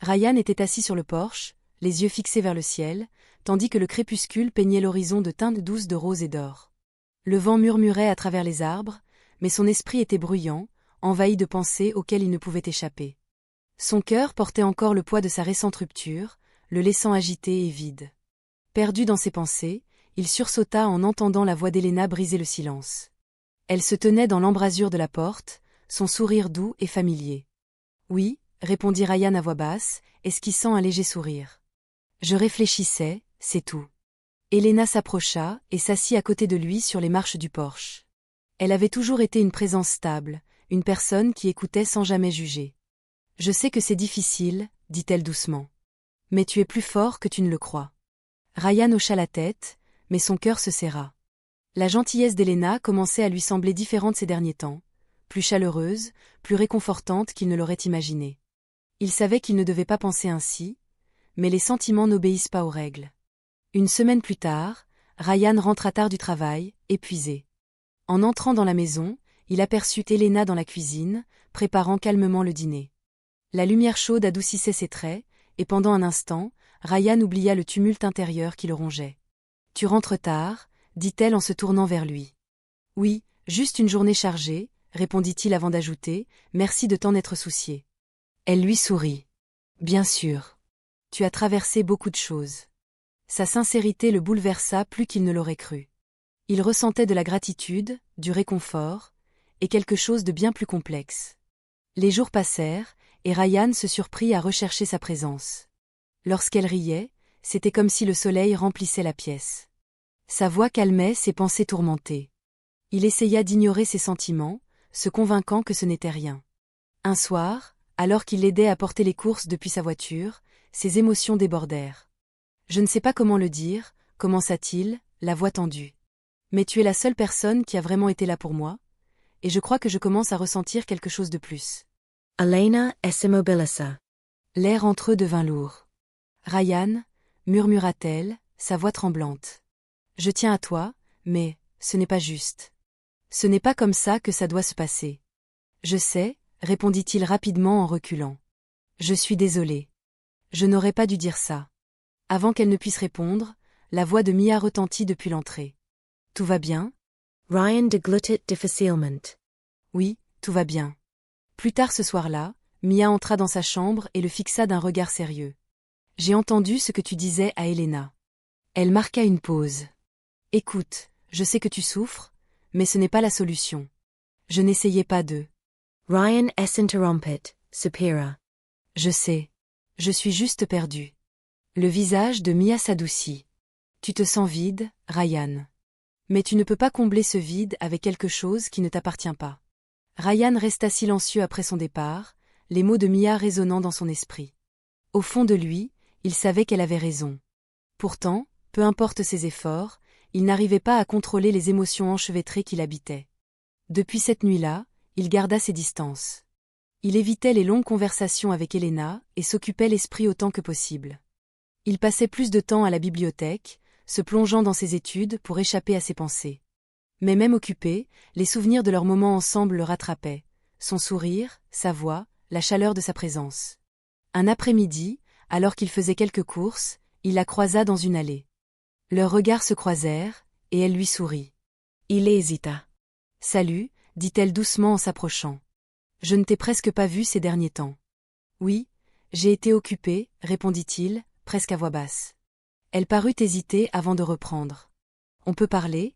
Ryan était assis sur le porche, les yeux fixés vers le ciel, tandis que le crépuscule peignait l'horizon de teintes douces de rose et d'or. Le vent murmurait à travers les arbres, mais son esprit était bruyant, envahi de pensées auxquelles il ne pouvait échapper. Son cœur portait encore le poids de sa récente rupture, le laissant agité et vide. Perdu dans ses pensées, il sursauta en entendant la voix d'Helena briser le silence. Elle se tenait dans l'embrasure de la porte, son sourire doux et familier. « Oui » répondit Ryan à voix basse, esquissant un léger sourire. « Je réfléchissais, c'est tout. » Helena s'approcha et s'assit à côté de lui sur les marches du porche. Elle avait toujours été une présence stable, une personne qui écoutait sans jamais juger. « Je sais que c'est difficile, » dit-elle doucement. « Mais tu es plus fort que tu ne le crois. » Ryan hocha la tête, mais son cœur se serra. La gentillesse d'Helena commençait à lui sembler différente ces derniers temps, plus chaleureuse, plus réconfortante qu'il ne l'aurait imaginé. Il savait qu'il ne devait pas penser ainsi, mais les sentiments n'obéissent pas aux règles. Une semaine plus tard, Ryan rentra tard du travail, épuisé. En entrant dans la maison, il aperçut Helena dans la cuisine, préparant calmement le dîner. La lumière chaude adoucissait ses traits, et pendant un instant, Ryan oublia le tumulte intérieur qui le rongeait. « Tu rentres tard » dit-elle en se tournant vers lui. « Oui, juste une journée chargée » répondit-il avant d'ajouter « Merci de t'en être soucié. » Elle lui sourit. « Bien sûr. Tu as traversé beaucoup de choses. » Sa sincérité le bouleversa plus qu'il ne l'aurait cru. Il ressentait de la gratitude, du réconfort, et quelque chose de bien plus complexe. Les jours passèrent, et Ryan se surprit à rechercher sa présence. Lorsqu'elle riait, c'était comme si le soleil remplissait la pièce. Sa voix calmait ses pensées tourmentées. Il essaya d'ignorer ses sentiments, se convainquant que ce n'était rien. Un soir, alors qu'il l'aidait à porter les courses depuis sa voiture, ses émotions débordèrent. « Je ne sais pas comment le dire » commença-t-il, la voix tendue. « Mais tu es la seule personne qui a vraiment été là pour moi, et je crois que je commence à ressentir quelque chose de plus. » Elena s'immobilisa. L'air entre eux devint lourd. « Ryan » murmura-t-elle, sa voix tremblante. « Je tiens à toi, mais ce n'est pas juste. Ce n'est pas comme ça que ça doit se passer. »« Je sais » répondit-il rapidement en reculant. « Je suis désolé. Je n'aurais pas dû dire ça. » Avant qu'elle ne puisse répondre, la voix de Mia retentit depuis l'entrée. « Tout va bien ?» Ryan degluttit difficilement. « Oui, tout va bien. » Plus tard ce soir-là, Mia entra dans sa chambre et le fixa d'un regard sérieux. « J'ai entendu ce que tu disais à Helena. » Elle marqua une pause. « Écoute, je sais que tu souffres, mais ce n'est pas la solution. Je n'essayais pas de... » Ryan s'interrompit, soupira. « Je sais. Je suis juste perdu. » Le visage de Mia s'adoucit. « Tu te sens vide, Ryan. Mais tu ne peux pas combler ce vide avec quelque chose qui ne t'appartient pas. » Ryan resta silencieux après son départ, les mots de Mia résonnant dans son esprit. Au fond de lui, il savait qu'elle avait raison. Pourtant, peu importe ses efforts, il n'arrivait pas à contrôler les émotions enchevêtrées qui l'habitaient. Depuis cette nuit-là, il garda ses distances. Il évitait les longues conversations avec Helena et s'occupait l'esprit autant que possible. Il passait plus de temps à la bibliothèque, se plongeant dans ses études pour échapper à ses pensées. Mais même occupé, les souvenirs de leurs moments ensemble le rattrapaient, son sourire, sa voix, la chaleur de sa présence. Un après-midi, alors qu'il faisait quelques courses, il la croisa dans une allée. Leurs regards se croisèrent, et elle lui sourit. Il hésita. « Salut » dit-elle doucement en s'approchant. « Je ne t'ai presque pas vu ces derniers temps. »« Oui, j'ai été occupée » répondit-il, presque à voix basse. Elle parut hésiter avant de reprendre. « On peut parler ?»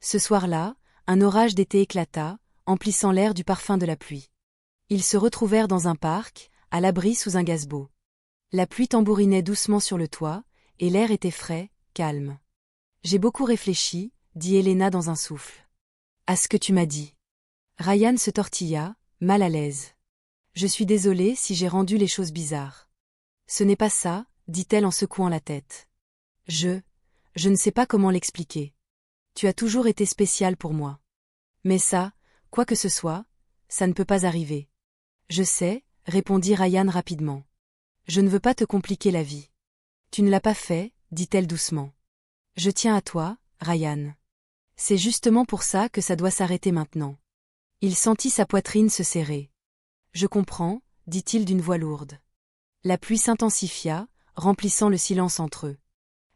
Ce soir-là, un orage d'été éclata, emplissant l'air du parfum de la pluie. Ils se retrouvèrent dans un parc, à l'abri sous un gazebo. La pluie tambourinait doucement sur le toit, et l'air était frais, calme. « J'ai beaucoup réfléchi » dit Helena dans un souffle. « À ce que tu m'as dit. » Ryan se tortilla, mal à l'aise. « Je suis désolée si j'ai rendu les choses bizarres. »« Ce n'est pas ça » dit-elle en secouant la tête. « Je ne sais pas comment l'expliquer. Tu as toujours été spécial pour moi. Mais ça, quoi que ce soit, ça ne peut pas arriver. »« Je sais » répondit Ryan rapidement. « Je ne veux pas te compliquer la vie. »« Tu ne l'as pas fait » dit-elle doucement. « Je tiens à toi, Ryan. C'est justement pour ça que ça doit s'arrêter maintenant. » Il sentit sa poitrine se serrer. « Je comprends » dit-il d'une voix lourde. La pluie s'intensifia, remplissant le silence entre eux.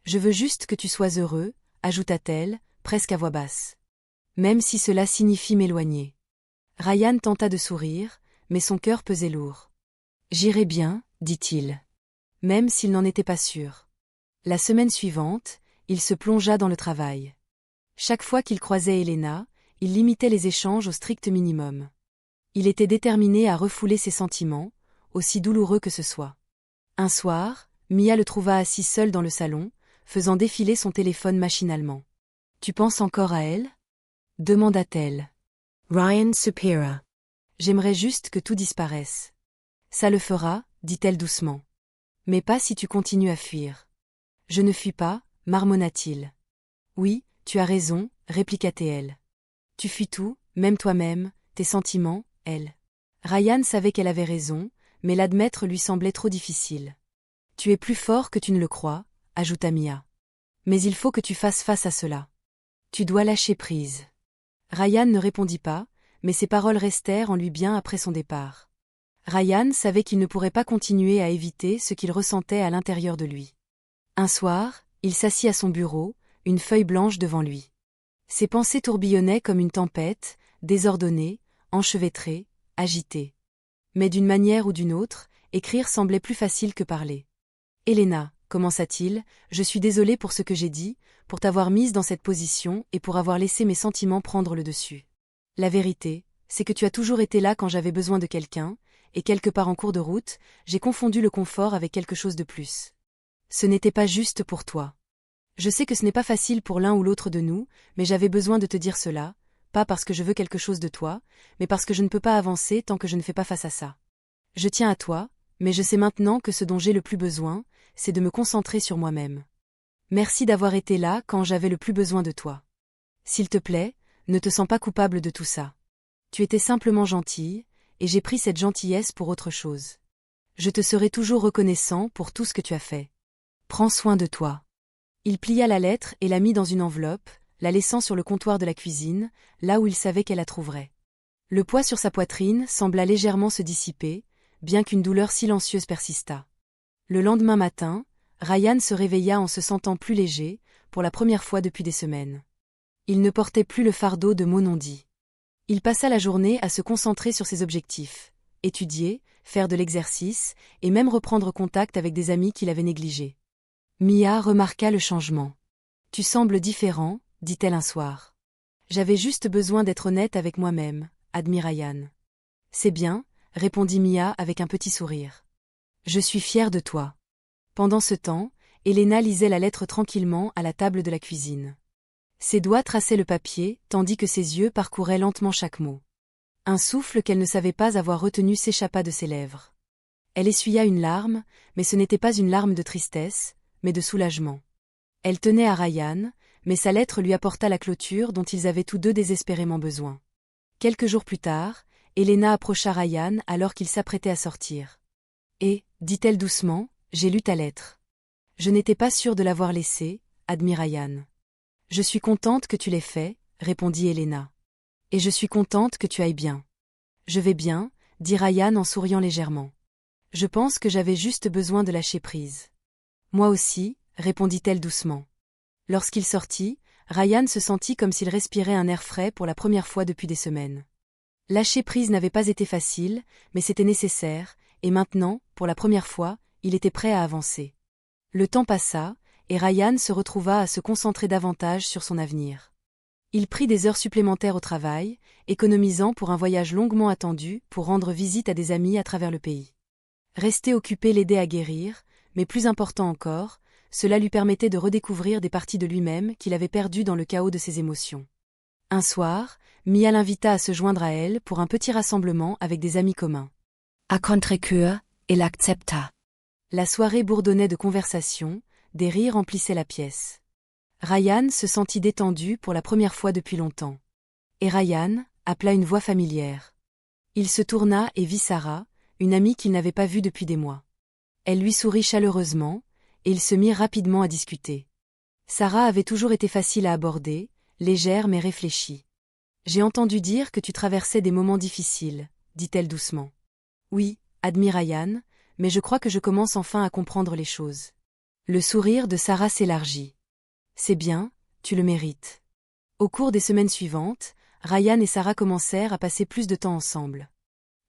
Je veux juste que tu sois heureux, ajouta-t-elle, presque à voix basse. Même si cela signifie m'éloigner. Ryan tenta de sourire, mais son cœur pesait lourd. J'irai bien, dit-il. Même s'il n'en était pas sûr. La semaine suivante, il se plongea dans le travail. Chaque fois qu'il croisait Elena, il limitait les échanges au strict minimum. Il était déterminé à refouler ses sentiments, aussi douloureux que ce soit. Un soir, Mia le trouva assis seul dans le salon, faisant défiler son téléphone machinalement. « Tu penses encore à elle » demanda-t-elle. Ryan Supera. J'aimerais juste que tout disparaisse. Ça le fera, dit-elle doucement. Mais pas si tu continues à fuir. Je ne fuis pas, marmonna-t-il. Oui, tu as raison, répliqua-t-elle. Tu fuis tout, même toi-même, tes sentiments, elle. Ryan savait qu'elle avait raison, mais l'admettre lui semblait trop difficile. Tu es plus fort que tu ne le crois, ajouta Mia. Mais il faut que tu fasses face à cela. Tu dois lâcher prise. Ryan ne répondit pas, mais ses paroles restèrent en lui bien après son départ. Ryan savait qu'il ne pourrait pas continuer à éviter ce qu'il ressentait à l'intérieur de lui. Un soir, il s'assit à son bureau, une feuille blanche devant lui. Ses pensées tourbillonnaient comme une tempête, désordonnées, enchevêtrées, agitées. Mais d'une manière ou d'une autre, écrire semblait plus facile que parler. « Elena, commença-t-il, je suis désolé pour ce que j'ai dit, pour t'avoir mise dans cette position et pour avoir laissé mes sentiments prendre le dessus. La vérité, c'est que tu as toujours été là quand j'avais besoin de quelqu'un, et quelque part en cours de route, j'ai confondu le confort avec quelque chose de plus. Ce n'était pas juste pour toi. Je sais que ce n'est pas facile pour l'un ou l'autre de nous, mais j'avais besoin de te dire cela, pas parce que je veux quelque chose de toi, mais parce que je ne peux pas avancer tant que je ne fais pas face à ça. Je tiens à toi, mais je sais maintenant que ce dont j'ai le plus besoin, c'est de me concentrer sur moi-même. Merci d'avoir été là quand j'avais le plus besoin de toi. S'il te plaît, ne te sens pas coupable de tout ça. Tu étais simplement gentille, et j'ai pris cette gentillesse pour autre chose. Je te serai toujours reconnaissant pour tout ce que tu as fait. Prends soin de toi. » Il plia la lettre et la mit dans une enveloppe, la laissant sur le comptoir de la cuisine, là où il savait qu'elle la trouverait. Le poids sur sa poitrine sembla légèrement se dissiper, bien qu'une douleur silencieuse persistât. Le lendemain matin, Ryan se réveilla en se sentant plus léger, pour la première fois depuis des semaines. Il ne portait plus le fardeau de mots non dits. Il passa la journée à se concentrer sur ses objectifs, étudier, faire de l'exercice, et même reprendre contact avec des amis qu'il avait négligés. Mia remarqua le changement. « Tu sembles différent, dit-elle un soir. J'avais juste besoin d'être honnête avec moi-même, admit Ryan. C'est bien, répondit Mia avec un petit sourire. Je suis fière de toi. Pendant ce temps, Elena lisait la lettre tranquillement à la table de la cuisine. Ses doigts traçaient le papier, tandis que ses yeux parcouraient lentement chaque mot. Un souffle qu'elle ne savait pas avoir retenu s'échappa de ses lèvres. Elle essuya une larme, mais ce n'était pas une larme de tristesse, mais de soulagement. Elle tenait à Ryan, mais sa lettre lui apporta la clôture dont ils avaient tous deux désespérément besoin. Quelques jours plus tard, Elena approcha Ryan alors qu'il s'apprêtait à sortir. « Et, dit-elle doucement, j'ai lu ta lettre. Je n'étais pas sûre de l'avoir laissée, admit Ryan. Je suis contente que tu l'aies fait, répondit Elena. Et je suis contente que tu ailles bien. Je vais bien, dit Ryan en souriant légèrement. Je pense que j'avais juste besoin de lâcher prise. Moi aussi, répondit-elle doucement. Lorsqu'il sortit, Ryan se sentit comme s'il respirait un air frais pour la première fois depuis des semaines. Lâcher prise n'avait pas été facile, mais c'était nécessaire, et maintenant, pour la première fois, il était prêt à avancer. Le temps passa, et Ryan se retrouva à se concentrer davantage sur son avenir. Il prit des heures supplémentaires au travail, économisant pour un voyage longuement attendu pour rendre visite à des amis à travers le pays. Rester occupé l'aidait à guérir, mais plus important encore, cela lui permettait de redécouvrir des parties de lui-même qu'il avait perdues dans le chaos de ses émotions. Un soir, Mia l'invita à se joindre à elle pour un petit rassemblement avec des amis communs. À contre-cœur, il accepta. La soirée bourdonnait de conversations, des rires remplissaient la pièce. Ryan se sentit détendu pour la première fois depuis longtemps. Et Ryan appela une voix familière. Il se tourna et vit Sarah, une amie qu'il n'avait pas vue depuis des mois. Elle lui sourit chaleureusement, et ils se mirent rapidement à discuter. Sarah avait toujours été facile à aborder, légère mais réfléchie. « J'ai entendu dire que tu traversais des moments difficiles, dit-elle doucement. « Oui, admit Ryan, mais je crois que je commence enfin à comprendre les choses. Le sourire de Sarah s'élargit. C'est bien, tu le mérites. Au cours des semaines suivantes, Ryan et Sarah commencèrent à passer plus de temps ensemble.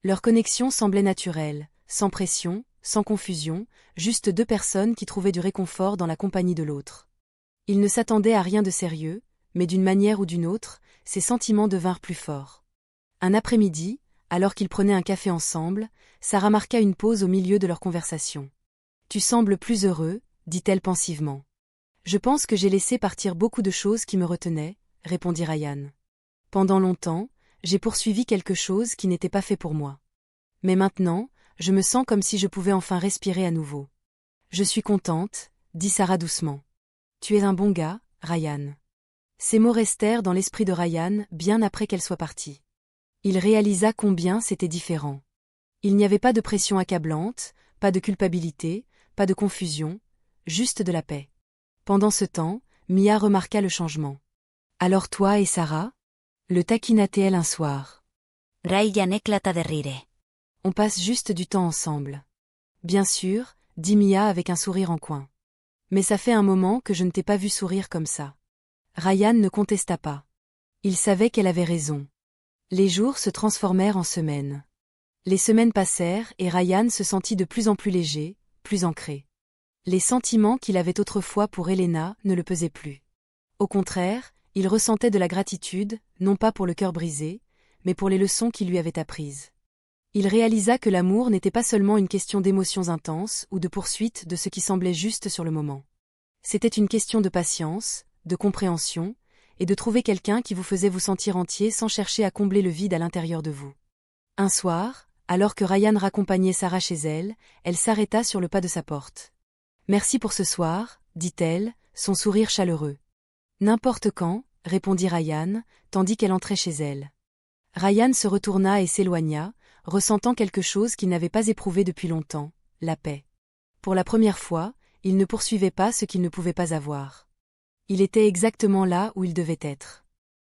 Leur connexion semblait naturelle, sans pression, sans confusion, juste deux personnes qui trouvaient du réconfort dans la compagnie de l'autre. Ils ne s'attendaient à rien de sérieux, mais d'une manière ou d'une autre, ces sentiments devinrent plus forts. Un après-midi, alors qu'ils prenaient un café ensemble, Sarah marqua une pause au milieu de leur conversation. « Tu sembles plus heureux », dit-elle pensivement. « Je pense que j'ai laissé partir beaucoup de choses qui me retenaient », répondit Ryan. « Pendant longtemps, j'ai poursuivi quelque chose qui n'était pas fait pour moi. Mais maintenant, je me sens comme si je pouvais enfin respirer à nouveau. »« Je suis contente », dit Sarah doucement. « Tu es un bon gars, Ryan. » Ces mots restèrent dans l'esprit de Ryan bien après qu'elle soit partie. Il réalisa combien c'était différent. Il n'y avait pas de pression accablante, pas de culpabilité, pas de confusion, juste de la paix. Pendant ce temps, Mia remarqua le changement. « Alors toi et Sarah ?» le taquina-t-elle un soir. Ryan éclata de rire. « On passe juste du temps ensemble. »« Bien sûr, » dit Mia avec un sourire en coin. « Mais ça fait un moment que je ne t'ai pas vu sourire comme ça. » Ryan ne contesta pas. Il savait qu'elle avait raison. Les jours se transformèrent en semaines. Les semaines passèrent et Ryan se sentit de plus en plus léger, plus ancré. Les sentiments qu'il avait autrefois pour Elena ne le pesaient plus. Au contraire, il ressentait de la gratitude, non pas pour le cœur brisé, mais pour les leçons qu'il lui avait apprises. Il réalisa que l'amour n'était pas seulement une question d'émotions intenses ou de poursuite de ce qui semblait juste sur le moment. C'était une question de patience, de compréhension, et de trouver quelqu'un qui vous faisait vous sentir entier sans chercher à combler le vide à l'intérieur de vous. Un soir, alors que Ryan raccompagnait Sarah chez elle, elle s'arrêta sur le pas de sa porte. « Merci pour ce soir, » dit-elle, son sourire chaleureux. « N'importe quand, » répondit Ryan, tandis qu'elle entrait chez elle. Ryan se retourna et s'éloigna, ressentant quelque chose qu'il n'avait pas éprouvé depuis longtemps, la paix. Pour la première fois, il ne poursuivait pas ce qu'il ne pouvait pas avoir. Il était exactement là où il devait être.